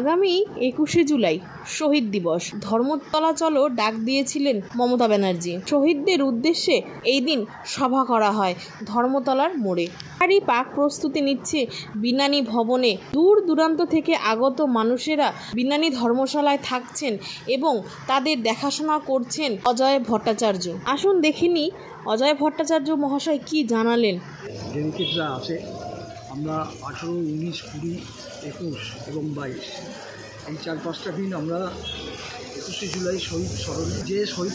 আগামী 21শে জুলাই শহীদ দিবস। ধর্মতলা চলো ডাক দিয়েছিলেন মমতা ব্যানার্জি। শহীদদের উদ্দেশ্যে এই দিন সভা করা হয় ধর্মতলার মোড়ে। তারই পাক প্রস্তুতি নিচ্ছে বিনানী ভবনে। দূর দূরান্ত থেকে আগত মানুষেরা বিনানী ধর্মশালায় থাকছেন এবং তাদের দেখাশোনা করছেন অজয় ভট্টাচার্য। আসুন দেখিনি অজয় ভট্টাচার্য মহাশয় কি জানালেন। ডেলিকেটরা আছে, আমরা 18, 19, 20, 21 এবং 22 এই 4-5টা দিন আমরা 21শে জুলাই শহীদ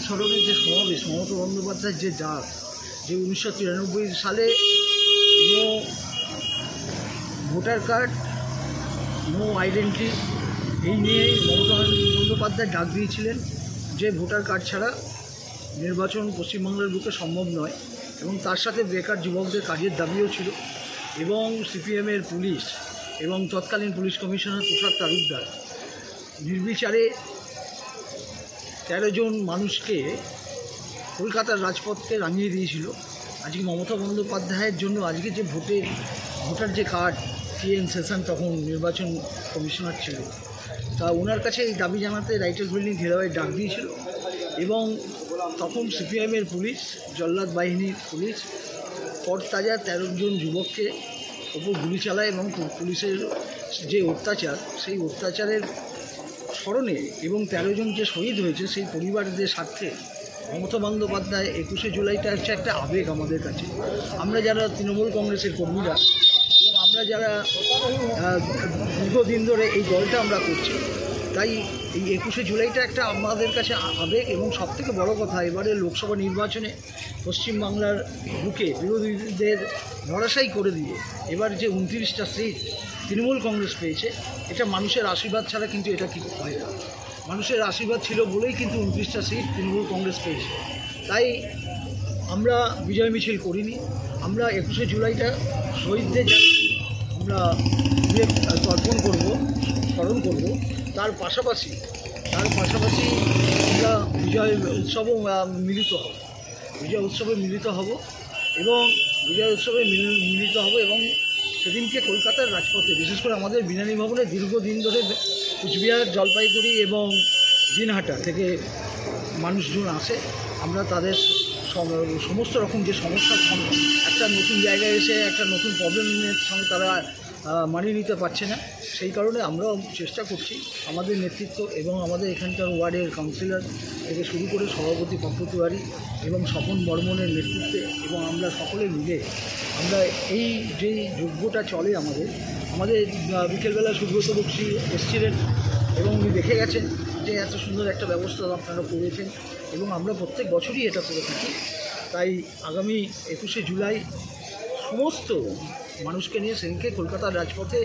স্মরণে যে সমাবেশ, মমতা বন্দ্যোপাধ্যায়ের যে ডাক, যে 1993 সালে no voter card, no identity, এই নিয়ে মমতা বন্দ্যোপাধ্যায় ডাক দিয়েছিলেন যে ভোটার কার্ড ছাড়া নির্বাচন পশ্চিমবাংলার বুকে সম্ভব নয়, এবং তার সাথে বেকার যুবকদের কাজের দাবিও ছিল। এবং সিপিএমের পুলিশ এবং তৎকালীন পুলিশ কমিশনার তুষার তালুকদার নির্বিচারে 13 জন মানুষকে কলকাতার রাজপথকে রাঙিয়ে দিয়েছিল। আজকে মমতা বন্দ্যোপাধ্যায়ের জন্য আজকে যে ভোটার যে কার্ড, টিএন সেশন তখন নির্বাচন কমিশনার ছিল, তা ওনার কাছে এই দাবি জানাতে রাইটার্স বিল্ডিং ঘেরাওয়ের ডাক দিয়েছিল। এবং তখন সিপিএমের পুলিশ, জল্লাদ বাহিনীর পুলিশ তরতাজা 13 জন যুবককে ওপর গুলি চালায় এবং পুলিশের যে অত্যাচার, সেই অত্যাচারের স্মরণে এবং 13 জন যে শহীদ হয়েছে সেই পরিবারদের স্বার্থে মমতা বন্দ্যোপাধ্যায় 21শে জুলাইটা হচ্ছে একটা আবেগ আমাদের কাছে। আমরা যারা তৃণমূল কংগ্রেসের কর্মীরা এবং আমরা যারা দীর্ঘদিন ধরে এই দলটা আমরা করছি, তাই এই 21শে জুলাইটা একটা আমাদের কাছে আবেগ। এবং সবথেকে বড় কথা, এবারে লোকসভা নির্বাচনে পশ্চিমবাংলার বুকে বিরোধীদের ভরসাই করে দিয়ে এবার যে 29টা সিট তৃণমূল কংগ্রেস পেয়েছে, এটা মানুষের আশীর্বাদ ছাড়া কিন্তু এটা কি হয় না। মানুষের আশীর্বাদ ছিল বলেই কিন্তু 29টা সিট তৃণমূল কংগ্রেস পেয়েছে। তাই আমরা বিজয় মিছিল করিনি, আমরা 21শে জুলাইটা শহীদদের আমরা তর্পণ করব, স্মরণ করব। তার পাশাপাশি আমরা বিজয় উৎসবও মিলিত হব এবং সেদিনকে কলকাতার রাজপথে, বিশেষ করে আমাদের বিনানী ভবনে দীর্ঘদিন ধরে কুচবিহার, জলপাইগুড়ি এবং দিনহাটা থেকে মানুষজন আসে। আমরা তাদের সমস্ত রকম যে সমস্যার সঙ্গে একটা নতুন জায়গায় এসে একটা নতুন প্রবলেমের সঙ্গে তারা মানিয়ে নিতে পারছে না, সেই কারণে আমরাও চেষ্টা করছি আমাদের নেতৃত্ব এবং আমাদের এখানকার ওয়ার্ডের কাউন্সিলর থেকে শুরু করে সভাপতি পম্পু তিওয়ারি এবং স্বপন বর্মনের নেতৃত্বে, এবং আমরা সকলে মিলে আমরা এই যে যজ্ঞটা চলে আমাদের বিকেলবেলা সুব্রত বক্সী এসেছিলেন এবং উনি দেখে গেছেন যে এত সুন্দর একটা ব্যবস্থা আপনারা করেছেন, এবং আমরা প্রত্যেক বছরই এটা করে থাকি। তাই আগামী 21শে জুলাই সমস্ত মানুষকে নিয়ে সেদিনকে কলকাতার রাজপথে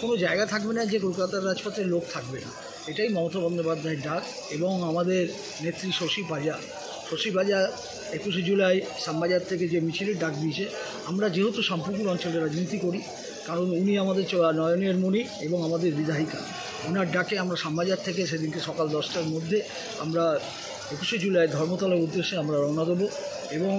কোনো জায়গা থাকবে না যে কলকাতার রাজপথে লোক থাকবে না। এটাই মমতা বন্দ্যোপাধ্যায়ের ডাক। এবং আমাদের নেত্রী শশী পাজা 21শে জুলাই শ্যামবাজার থেকে যে মিছিলের ডাক দিয়েছে, আমরা যেহেতু শামপুকুর অঞ্চলে রাজনীতি করি, কারণ উনি আমাদের নয়নের মণি এবং আমাদের বিধায়িকা, ওনার ডাকে আমরা শ্যামবাজার থেকে সেদিনকে সকাল 10টার মধ্যে আমরা 21শে জুলাই ধর্মতলার উদ্দেশ্যে আমরা রওনা দেবো। এবং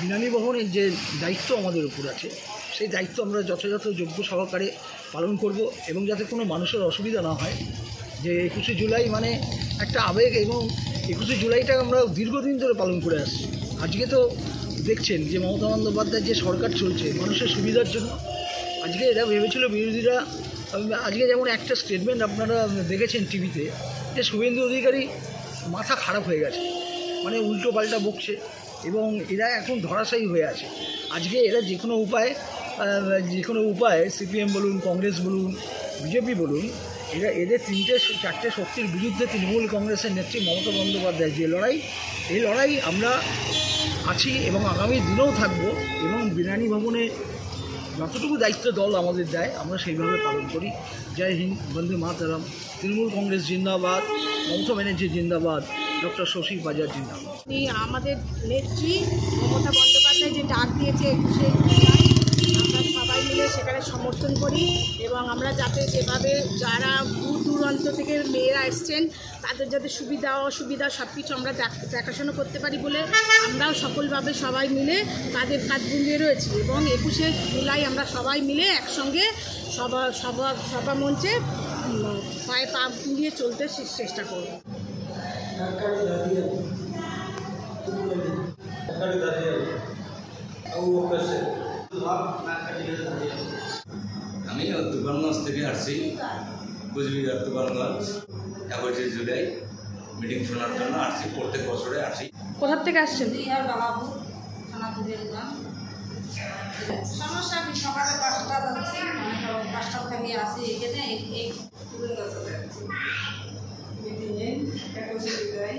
বিনানী ভবনের যে দায়িত্ব আমাদের উপর আছে, সেই দায়িত্ব আমরা যথাযথ যোগ্য সহকারে পালন করব, এবং যাতে কোনো মানুষের অসুবিধা না হয়। যে 21শে জুলাই মানে একটা আবেগ, এবং 21শে জুলাইটা আমরা দীর্ঘদিন ধরে পালন করে আসছি। আজকে তো দেখছেন যে মমতা বন্দ্যোপাধ্যায়ের যে সরকার চলছে মানুষের সুবিধার জন্য, আজকে এরা ভেবেছিল বিরোধীরা, আজকে যেমন একটা স্টেটমেন্ট আপনারা দেখেছেন টিভিতে, যে শুভেন্দু অধিকারী মাথা খারাপ হয়ে গেছে, উল্টো পাল্টা বকছে এবং এরা এখন ধরাশায়ী হয়ে আছে। আজকে এরা যে কোনো উপায়ে সিপিএম বলুন, কংগ্রেস বলুন, বিজেপি বলুন, এদের 3-4টে শক্তির বিরুদ্ধে তৃণমূল কংগ্রেসের নেত্রী মমতা বন্দ্যোপাধ্যায়ের যে লড়াই, এই লড়াই আমরা আছি এবং আগামী দিনেও থাকবো। এবং বিনানী ভবনে যতটুকু দায়িত্ব দল আমাদের দেয় আমরা সেইভাবে পালন করি। জয় হিন্দ, বন্দে মাতরম, তৃণমূল কংগ্রেস জিন্দাবাদ, মমতা ব্যানার্জি জিন্দাবাদ, ডক্টর শশী পাজা জিন্দাবাদ। আমাদের নেত্রী মমতা বন্দ্যোপাধ্যায় যে ডাক দিয়েছে 21শে জুলাই, আমরা সবাই মিলে সেখানে সমর্থন করি। এবং আমরা যাতে যেভাবে যারা দূর দূরান্ত থেকে মেয়েরা এসছেন তাদের যাতে সুবিধা অসুবিধা সব কিছু আমরা দেখাশোনা করতে পারি বলে আমরাও সকলভাবে সবাই মিলে তাদের কাজ বুঝিয়ে রয়েছি। এবং 21শে জুলাই আমরা সবাই মিলে একসঙ্গে সভা মঞ্চে পায়ে পা দিয়ে চলতে চেষ্টা করব। আমি তুফানগঞ্জ থেকে আসছি, কুচবিহার তুফানগঞ্জ 21 জুলাই মিটিং শোনার জন্য আসছি। প্রত্যেক বছরে আসি। কোথা থেকে আসছেন? সমস্যা কি, সকালে 5টা যাচ্ছি, 5টা থেকে আসি এখানে এই যাচ্ছি মিটিংয়ে 21 জুলাই।